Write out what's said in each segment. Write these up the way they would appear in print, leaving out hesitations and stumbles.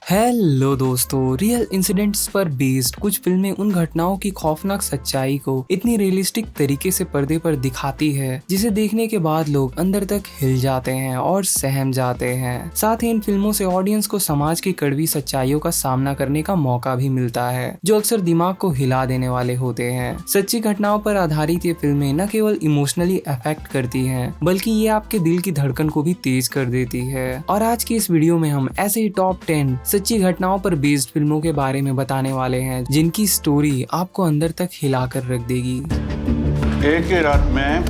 Hello दोस्तों, real incidents पर based कुछ फिल्में उन घटनाओं की खौफनाक सच्चाई को इतनी रियलिस्टिक तरीके से पर्दे पर दिखाती है जिसे देखने के बाद लोग अंदर तक हिल जाते हैं और सहम जाते हैं। साथ ही इन फिल्मों से ऑडियंस को समाज की कड़वी सच्चाइयों का सामना करने का मौका भी मिलता है जो अक्सर दिमाग को हिला देने वाले होते हैं। सच्ची घटनाओं पर आधारित ये फिल्में न केवल इमोशनली अफेक्ट करती हैं बल्कि ये आपके दिल की धड़कन को भी तेज कर देती है। और आज की इस वीडियो में हम ऐसे ही टॉप 10 सच्ची घटनाओं पर बेस्ड फिल्मों के बारे में बताने वाले हैं जिनकी स्टोरी आपको अंदर तक हिलाकर रख देगी। एक ही रात में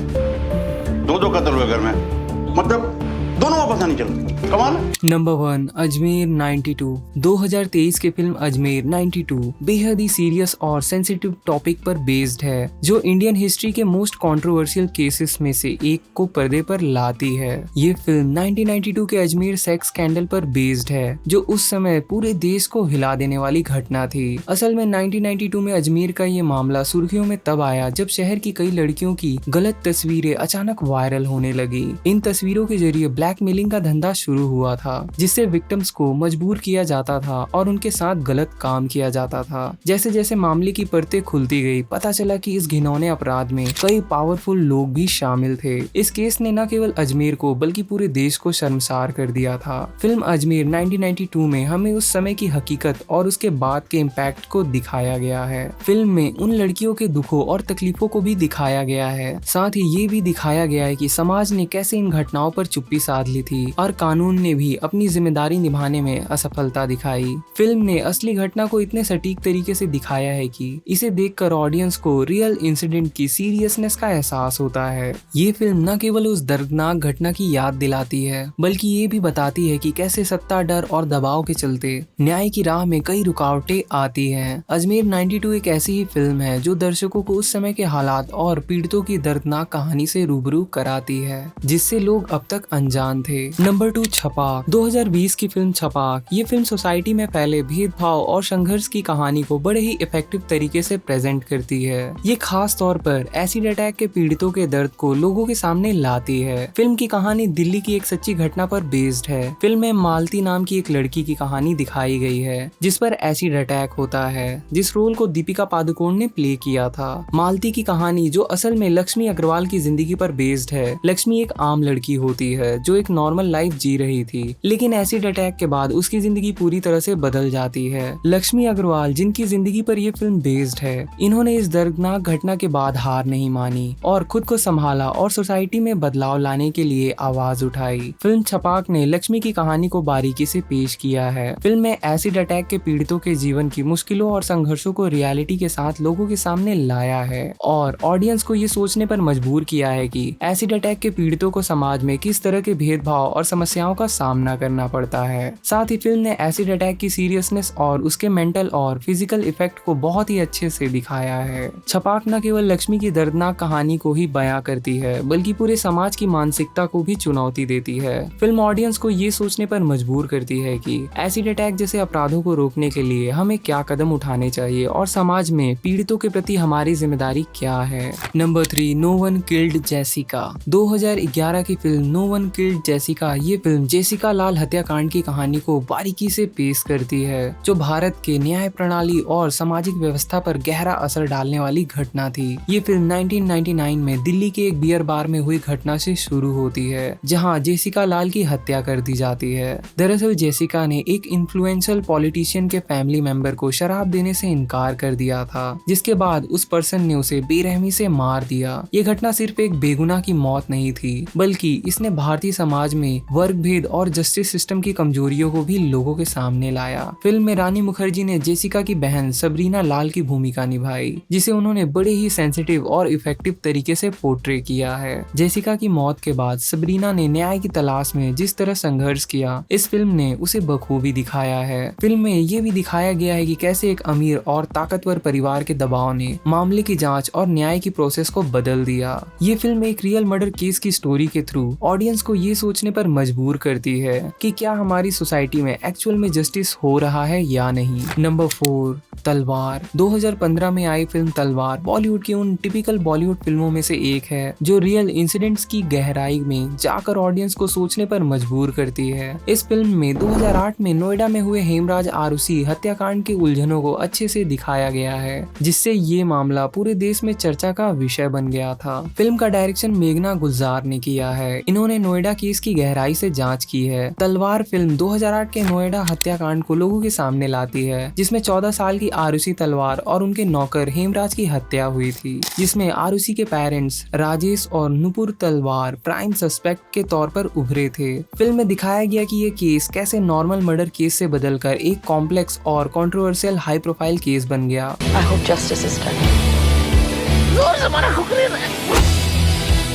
दो कत्ल हुए घर में, मतलब दोनों का पता नहीं चला। कमाल। नंबर 1, अजमेर 92। 2023 की फिल्म अजमेर 92 बेहद ही सीरियस और सेंसिटिव टॉपिक पर बेस्ड है जो इंडियन हिस्ट्री के मोस्ट कंट्रोवर्शियल केसेस में से एक को पर्दे पर लाती है। ये फिल्म 1992 के अजमेर सेक्स स्कैंडल पर बेस्ड है जो उस समय पूरे देश को हिला देने वाली घटना थी। असल में 1992 में अजमेर का ये मामला सुर्खियों में तब आया जब शहर की कई लड़कियों की गलत तस्वीरें अचानक वायरल होने लगी। इन तस्वीरों के जरिए ब्लैकमेलिंग का धंधा शुरू हुआ था जिससे विक्टिम्स को मजबूर किया जाता था और उनके साथ गलत काम किया जाता था। जैसे जैसे मामले की परतें खुलती गई पता चला कि इस घिनौने अपराध में कई पावरफुल लोग भी शामिल थे। इस केस ने न केवल अजमेर को बल्कि पूरे देश को शर्मसार कर दिया था। फिल्म अजमेर 1992 में हमें उस समय की हकीकत और उसके बाद के इम्पैक्ट को दिखाया गया है। फिल्म में उन लड़कियों के दुखों और तकलीफों को भी दिखाया गया है। साथ ही ये भी दिखाया गया है कि समाज ने कैसे इन घटनाओं पर चुप्पी साध ली थी और कानून ने भी अपनी जिम्मेदारी निभाने में असफलता दिखाई। फिल्म ने असली घटना को इतने सटीक तरीके से दिखाया है कि इसे देखकर ऑडियंस को रियल इंसिडेंट की सीरियसनेस का एहसास होता है। ये फिल्म न केवल उस दर्दनाक घटना की याद दिलाती है बल्कि ये भी बताती है कि कैसे सत्ता, डर और दबाव के चलते न्याय की राह में कई रुकावटें आती हैं। अजमेर 92 एक ऐसी ही फिल्म है जो दर्शकों को उस समय के हालात और पीड़ितों की दर्दनाक कहानी से रूबरू कराती है जिससे लोग अब तक अनजान थे। नंबर 2, छपाक। 2020 की फिल्म छपाक। ये फिल्म सोसाइटी में फैले भेदभाव और संघर्ष की कहानी को बड़े ही इफेक्टिव तरीके से प्रेजेंट करती है। ये खास तौर पर एसिड अटैक के पीड़ितों के दर्द को लोगों के सामने लाती है। फिल्म की कहानी दिल्ली की एक सच्ची घटना पर बेस्ड है। फिल्म में मालती नाम की एक लड़की की कहानी दिखाई गई है जिस पर एसिड अटैक होता है, जिस रोल को दीपिका पादुकोण ने प्ले किया था। मालती की कहानी जो असल में लक्ष्मी अग्रवाल की जिंदगी पर बेस्ड है। लक्ष्मी एक आम लड़की होती है जो एक नॉर्मल लाइफ जी रही थी लेकिन एसिड अटैक के बाद उसकी जिंदगी पूरी तरह से बदल जाती है। लक्ष्मी अग्रवाल जिनकी जिंदगी पर यह फिल्म बेस्ड है, इन्होंने इस दर्दनाक घटना के बाद हार नहीं मानी और खुद को संभाला और सोसाइटी में बदलाव लाने के लिए आवाज उठाई। फिल्म छपाक ने लक्ष्मी की कहानी को बारीकी से पेश किया है। फिल्म में एसिड अटैक के पीड़ितों के जीवन की मुश्किलों और संघर्षों को रियलिटी के साथ लोगों के सामने लाया है और ऑडियंस को ये सोचने पर मजबूर किया है कि एसिड अटैक के पीड़ितों को समाज में किस तरह के भेदभाव और समस्याओं का सामना करना पड़ता है। साथ ही फिल्म ने एसिड अटैक की सीरियसनेस और उसके मेंटल और फिजिकल इफेक्ट को बहुत ही अच्छे से दिखाया है। छपाक न केवल लक्ष्मी की दर्दनाक कहानी को ही बयां करती है बल्कि पूरे समाज की मानसिकता को भी चुनौती देती है। फिल्म ऑडियंस को ये सोचने पर मजबूर करती है कि एसिड अटैक जैसे अपराधों को रोकने के लिए हमें क्या कदम उठाने चाहिए और समाज में पीड़ितों के प्रति हमारी जिम्मेदारी क्या है। Number 3, no one killed Jessica. 2011 की film no one killed Jessica. ये फिल्म जेसिका लाल हत्याकांड की कहानी को बारीकी से पेश करती है जो भारत के न्याय प्रणाली और सामाजिक व्यवस्था पर गहरा असर डालने वाली घटना थी। ये फिल्म 1999 में दिल्ली के एक बियर बार में हुई घटना से शुरू होती है जहां जेसिका लाल की हत्या कर दी जाती है। दरअसल जेसिका ने एक इन्फ्लुएंशियल पॉलिटिशियन के फैमिली मेंबर को शराब देने से इनकार कर दिया था जिसके बाद उस पर्सन ने उसे बेरहमी से मार दिया। ये घटना सिर्फ एक बेगुनाह की मौत नहीं थी बल्कि इसने भारतीय समाज में वर्ग भेद और जस्टिस सिस्टम की कमजोरियों को भी लोगों के सामने लाया। फिल्म में रानी मुखर्जी ने जेसिका की बहन सबरीना लाल की भूमिका निभाई जिसे उन्होंने बड़े ही सेंसिटिव और इफेक्टिव तरीके से पोर्ट्रे किया है। जेसिका की मौत के बाद सबरीना ने न्याय की तलाश में जिस तरह संघर्ष किया, इस फिल्म ने उसे बखूबी दिखाया है। फिल्म में ये भी दिखाया गया है कि कैसे एक अमीर और ताकतवर परिवार के दबाव ने मामले की जांच और न्याय की प्रोसेस को बदल दिया। ये फिल्म एक रियल मर्डर केस की स्टोरी के थ्रू ऑडियंस को ये सोचने पर मजबूर मजबूर करती है कि क्या हमारी सोसाइटी में एक्चुअल में जस्टिस हो रहा है या नहीं। नंबर 4, तलवार। 2015 में आई फिल्म तलवार बॉलीवुड की उन टिपिकल बॉलीवुड फिल्मों में से एक है जो रियल इंसिडेंट्स की गहराई में जाकर ऑडियंस को सोचने पर मजबूर करती है। इस फिल्म में 2008 में नोएडा में हुए हेमराज आरुषि हत्याकांड की उलझनों को अच्छे से दिखाया गया है, जिससे ये मामला पूरे देश में चर्चा का विषय बन गया था। फिल्म का डायरेक्शन मेघना गुलजार ने किया है। इन्होंने नोएडा केस की गहराई से जांच की है। तलवार फिल्म 2008 के नोएडा हत्याकांड को लोगों के सामने लाती है, जिसमें 14 साल की आरुषि तलवार और उनके नौकर हेमराज की हत्या हुई थी, जिसमें आरुषि के पेरेंट्स राजेश और नुपुर तलवार प्राइम सस्पेक्ट के तौर पर उभरे थे। फिल्म में दिखाया गया कि ये केस कैसे नॉर्मल मर्डर केस से बदलकर एक कॉम्प्लेक्स और कंट्रोवर्शियल हाई प्रोफाइल केस बन गया। I hope justice is done.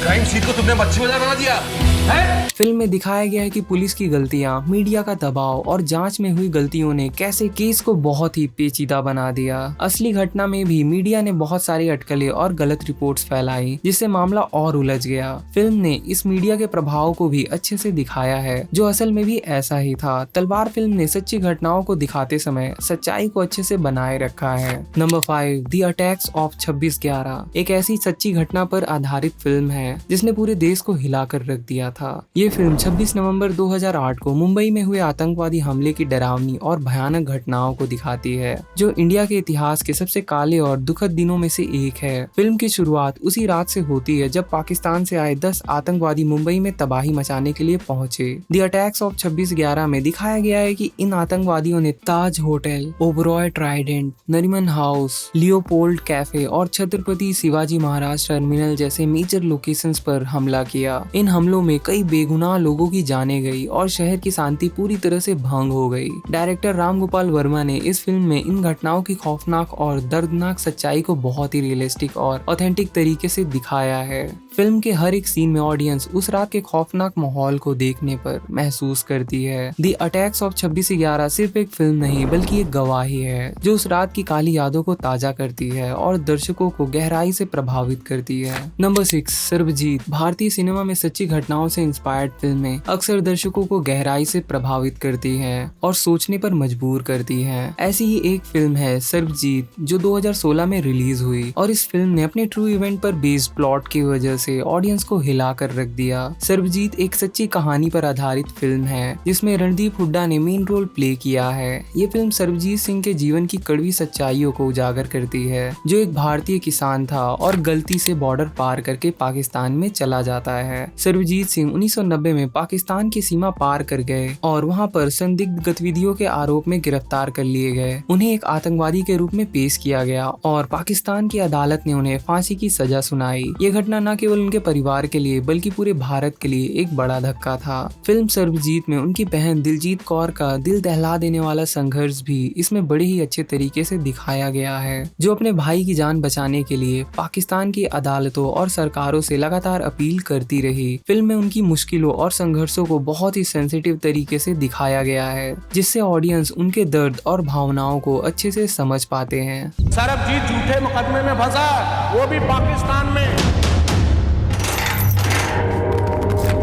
Crime scene को तुमने मच्छी बाजार बना दिया है? फिल्म में दिखाया गया है कि पुलिस की गलतियां, मीडिया का दबाव और जांच में हुई गलतियों ने कैसे केस को बहुत ही पेचीदा बना दिया। असली घटना में भी मीडिया ने बहुत सारी अटकलें और गलत रिपोर्ट्स फैलाई, जिससे मामला और उलझ गया। फिल्म ने इस मीडिया के प्रभाव को भी अच्छे से दिखाया है, जो असल में भी ऐसा ही था। तलवार फिल्म ने सच्ची घटनाओं को दिखाते समय सच्चाई को अच्छे से बनाए रखा है। नंबर 5, द अटैक्स ऑफ 26/11 एक ऐसी सच्ची घटना पर आधारित फिल्म है जिसने पूरे देश को हिलाकर रख दिया था। ये फिल्म 26 नवंबर 2008 को मुंबई में हुए आतंकवादी हमले की डरावनी और भयानक घटनाओं को दिखाती है, जो इंडिया के इतिहास के सबसे काले और दुखद दिनों में से एक है। फिल्म की शुरुआत उसी रात से होती है जब पाकिस्तान से आए 10 आतंकवादी मुंबई में तबाही मचाने के लिए पहुंचे। द अटैक्स ऑफ 26/11 में दिखाया गया है कि इन आतंकवादियों ने Taj Hotel, Oberoi Trident, Nariman House, Leopold Cafe और छत्रपति शिवाजी महाराज टर्मिनल जैसे मेजर लोकेशंस पर हमला किया। इन हमलों में कई बेगुनाह लोगों की जानें गई और शहर की शांति पूरी तरह से भंग हो गई। डायरेक्टर राम गोपाल वर्मा ने इस फिल्म में इन घटनाओं की खौफनाक और दर्दनाक सच्चाई को बहुत ही रियलिस्टिक और ऑथेंटिक तरीके से दिखाया है। फिल्म के हर एक सीन में ऑडियंस उस रात के खौफनाक माहौल को देखने पर महसूस करती है। द अटैक्स ऑफ 26/11 सिर्फ एक फिल्म नहीं बल्कि एक गवाही है जो उस रात की काली यादों को ताजा करती है और दर्शकों को गहराई से प्रभावित करती है। नंबर 6, सर्वजीत। भारतीय सिनेमा में सच्ची घटनाओं से इंस्पायर्ड फिल्में अक्सर दर्शकों को गहराई से प्रभावित करती हैं और सोचने पर मजबूर करती हैं। ऐसी ही एक फिल्म है सर्वजीत, जो 2016 में रिलीज हुई और इस फिल्म ने अपने ट्रू इवेंट पर बेस्ड प्लॉट की वजह से ऑडियंस को हिला कर रख दिया। सर्वजीत एक सच्ची कहानी पर आधारित फिल्म है जिसमें रणदीप हुड्डा ने मेन रोल प्ले किया है। ये फिल्म सर्वजीत सिंह के जीवन की कड़वी सच्चाइयों को उजागर करती है, जो एक भारतीय किसान था और गलती से बॉर्डर पार करके पाकिस्तान में चला जाता है। सर्वजीत सिंह 1990 में पाकिस्तान की सीमा पार कर गए और वहां पर संदिग्ध गतिविधियों के आरोप में गिरफ्तार कर लिए गए। उन्हें एक आतंकवादी के रूप में पेश किया गया और पाकिस्तान की अदालत ने उन्हें फांसी की सजा सुनाई। ये घटना न केवल उनके परिवार के लिए बल्कि पूरे भारत के लिए एक बड़ा धक्का था। फिल्म सर्वजीत में उनकी बहन दिलजीत कौर का दिल दहला देने वाला संघर्ष भी इसमें बड़े ही अच्छे तरीके से दिखाया गया है, जो अपने भाई की जान बचाने के लिए पाकिस्तान की अदालतों और सरकारों से लगातार अपील करती रही। फिल्म में उनकी मुश्किलों और संघर्षों को बहुत ही सेंसिटिव तरीके से दिखाया गया है, जिससे ऑडियंस उनके दर्द और भावनाओं को अच्छे से समझ पाते हैं। सरबजीत झूठे मुकदमे में फंसा, वो भी पाकिस्तान में।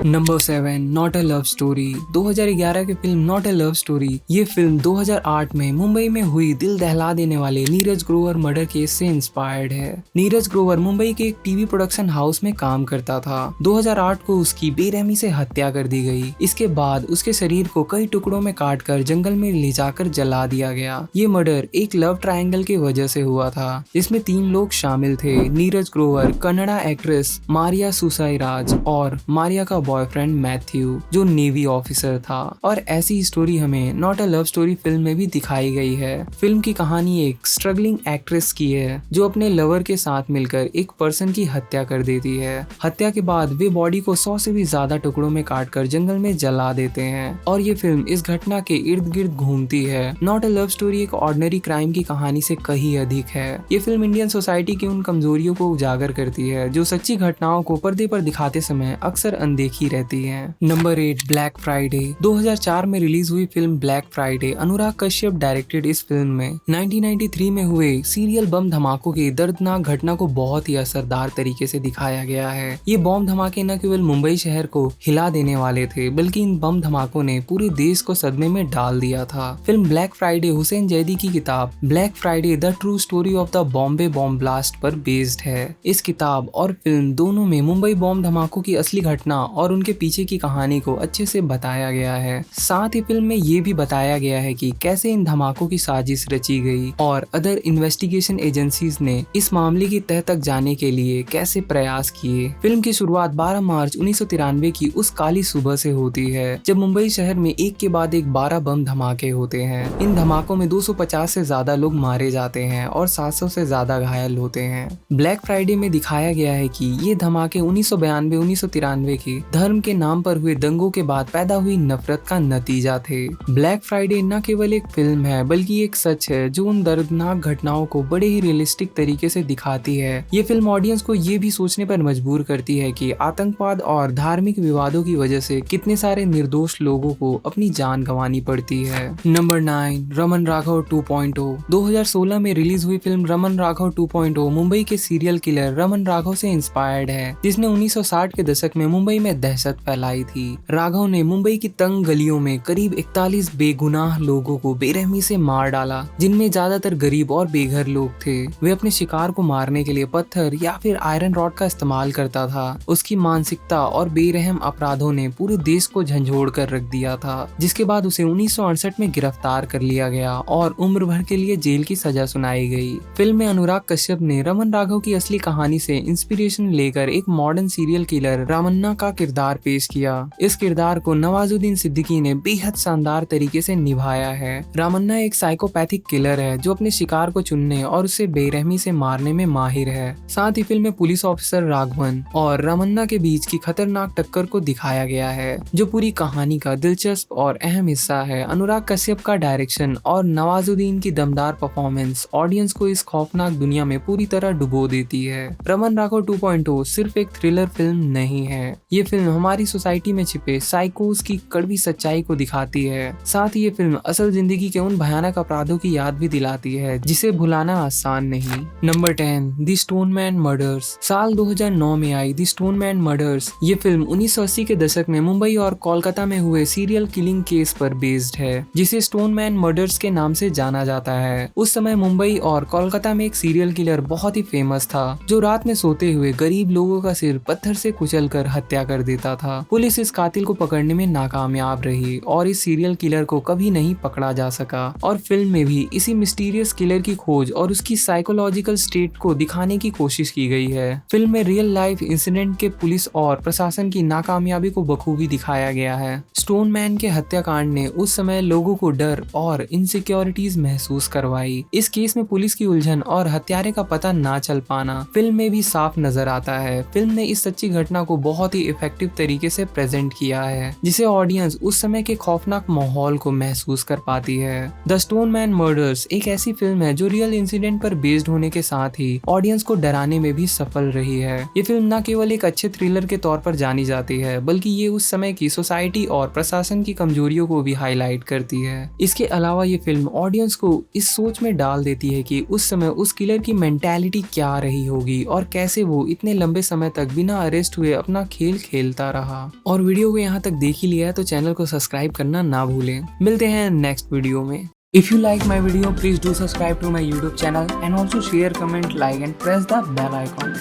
Number 7, not a love story. 2011 की film not a love story ये फिल्म 2008 में मुंबई में हुई दिल दहला देने वाले नीरज ग्रोवर मर्डर केस से इंस्पायर्ड है। नीरज ग्रोवर मुंबई के एक टीवी प्रोडक्शन हाउस में काम करता था। 2008 को उसकी बेरहमी से हत्या कर दी गई। इसके बाद उसके शरीर को कई टुकड़ों में काटकर जंगल में ले जाकर जला दिया गया। ये मर्डर एक लव ट्रायंगल की वजह से हुआ था, जिसमें 3 लोग शामिल थे: नीरज ग्रोवर, कन्नड़ा एक्ट्रेस मारिया सुसाईराज और मारिया का बॉयफ्रेंड मैथ्यू, जो नेवी ऑफिसर था। और ऐसी स्टोरी हमें not a love story film में भी दिखाई गई है। फिल्म की कहानी एक स्ट्रगलिंग एक्ट्रेस की है जो अपने लवर के साथ मिलकर एक पर्सन की हत्या कर देती है। हत्या के बाद वे बॉडी को 100 से भी ज्यादा टुकड़ों में काटकर जंगल में जला देते हैं और ये फिल्म इस घटना के इर्द गिर्द घूमती है। नॉट अ लव स्टोरी एक ऑर्डिनरी क्राइम की कहानी से कहीं अधिक है। ये फिल्म इंडियन सोसाइटी की उन कमजोरियों को उजागर करती है जो सच्ची घटनाओं को पर्दे पर दिखाते समय अक्सर अनदेखी ही रहती है। Number 8 black Friday. 2004 में रिलीज हुई film black Friday Anurag Kashyap directed. इस फिल्म में 1993 में हुए सीरियल बम धमाकों की दर्दनाक घटना को बहुत ही असरदार तरीके से दिखाया गया है। ये बम धमाके न केवल मुंबई शहर को हिला देने वाले थे, बल्कि इन बम धमाकों ने पूरे देश को सदमे में डाल दिया था। Film black Friday Hussain Zaidi की किताब black Friday the true story of the Bombay bomb blast पर बेस्ड है। इस किताब और फिल्म दोनों में मुंबई बॉम्ब धमाकों की असली घटना और उनके पीछे की कहानी को अच्छे से बताया गया है। साथ ही फिल्म में ये भी बताया गया है कि कैसे इन धमाकों की साजिश रची गई और अदर इन्वेस्टिगेशन एजेंसीज ने इस मामले की तह तक जाने के लिए कैसे प्रयास किए। फिल्म की शुरुआत 12 मार्च 1993 की उस काली सुबह से होती है, जब मुंबई शहर में एक के बाद एक 12 बम धमाके होते हैं। इन धमाकों में 250 से ज्यादा लोग मारे जाते हैं और 700 से ज्यादा घायल होते हैं। ब्लैक फ्राइडे में दिखाया गया है कि ये धमाके 1992-1993 के धर्म के नाम पर हुए दंगों के बाद पैदा हुई नफरत का नतीजा थे। ब्लैक फ्राइडे न केवल एक फिल्म है, बल्कि एक सच है जो उन दर्दनाक घटनाओं को बड़े ही रियलिस्टिक तरीके से दिखाती है। ये फिल्म ऑडियंस को ये भी सोचने पर मजबूर करती है कि आतंकवाद और धार्मिक विवादों की वजह से कितने सारे निर्दोष लोगों को अपनी जान गंवानी पड़ती है। नंबर 9 रमन राघव 2.0। 2016 में रिलीज हुई फिल्म रमन राघव 2.0 मुंबई के सीरियल किलर रमन राघव से इंस्पायर्ड है, जिसने 1960 के दशक में मुंबई में दहशत फैलाई थी। राघव ने मुंबई की तंग गलियों में करीब 41 बेगुनाह लोगों को बेरहमी से मार डाला, जिनमें ज्यादातर गरीब और बेघर लोग थे। वे अपने शिकार को मारने के लिए पत्थर या फिर आयरन रॉड का इस्तेमाल करता था। उसकी मानसिकता और बेरहम अपराधों ने पूरे देश को झंझोड़ कर रख दिया था, जिसके बाद उसे 1968 में गिरफ्तार कर लिया गया और उम्र भर के लिए जेल की सजा सुनाई गई। फिल्म में अनुराग कश्यप ने रमन राघव की असली कहानी से इंस्पिरेशन लेकर एक मॉडर्न सीरियल किलर रामन्ना का किरदार पेश किया। इस किरदार को नवाजुद्दीन सिद्दीकी ने बेहद शानदार तरीके से निभाया है। रामन्ना एक साइकोपैथिक किलर है जो अपने शिकार को चुनने और उसे बेरहमी से मारने में माहिर है। साथ ही फिल्म में पुलिस ऑफिसर राघवन और रामन्ना के बीच की खतरनाक टक्कर को दिखाया गया है, जो पूरी कहानी का दिलचस्प और अहम हिस्सा है। अनुराग कश्यप का डायरेक्शन और नवाजुद्दीन की दमदार परफॉर्मेंस ऑडियंस को इस खौफनाक दुनिया में पूरी तरह डुबो देती है। रमन राघव 2.0 सिर्फ एक थ्रिलर फिल्म नहीं है, ये फिल्म हमारी सोसाइटी में छिपे साइकोस की कड़वी सच्चाई को दिखाती है। साथ ही ये फिल्म असल जिंदगी के उन भयानक अपराधों की याद भी दिलाती है जिसे भुलाना आसान नहीं। Number 10 the Stoneman murders. साल 2009 में आई द स्टोनमैन मर्डर्स। ये फिल्म 1980 के दशक में मुंबई और कोलकाता में हुए सीरियल किलिंग केस पर बेस्ड है, जिसे स्टोनमैन मर्डर्स के नाम से जाना जाता है। उस समय मुंबई और कोलकाता में एक सीरियल किलर बहुत ही फेमस था, जो रात में सोते हुए गरीब लोगों का सिर पत्थर से कुचलकर हत्या कर देता था। पुलिस इस कातिल को पकड़ने में नाकामयाब रही और इस सीरियल किलर को कभी नहीं पकड़ा जा सका। और फिल्म में भी इसी मिस्टीरियस किलर की खोज और उसकी साइकोलॉजिकल स्टेट को दिखाने की कोशिश की गई है। फिल्म में रियल लाइफ इंसिडेंट के पुलिस और प्रशासन की नाकामयाबी को बखूबी दिखाया गया है। स्टोनमैन के हत्याकांड ने उस समय लोगों को डर और इनसिक्योरिटीज महसूस करवाई। इस केस में पुलिस की उलझन और हत्यारे का पता ना चल पाना फिल्म में भी साफ नजर आता है। फिल्म ने इस सच्ची घटना को बहुत ही इफेक्टिव तरीके से प्रेजेंट किया है, जिसे ऑडियंस उस समय के खौफनाक माहौल को महसूस कर पाती है। द स्टोनमैन मर्डर्स एक ऐसी फिल्म है जो रियल इंसिडेंट पर बेस्ड होने के साथ ही ऑडियंस को डराने में भी सफल रही है। ये फिल्म न केवल एक अच्छे थ्रिलर के तौर पर जानी जाती है, बल्कि ये उस समय की सोसाइटी और प्रशासन की कमजोरियों को भी हाईलाइट करती है। इसके अलावा ये फिल्म ऑडियंस को इस सोच में डाल देती है कि उस समय उस किलर की मेंटालिटी क्या रही होगी और कैसे वो इतने लंबे समय तक बिना अरेस्ट हुए अपना खेल खेलता रहा। और वीडियो को यहाँ तक देख ही लिया है तो चैनल को सब्सक्राइब करना ना भूलें। मिलते हैं नेक्स्ट वीडियो में। If you like my video, please do subscribe to my YouTube channel and also share, comment, like and press the bell icon.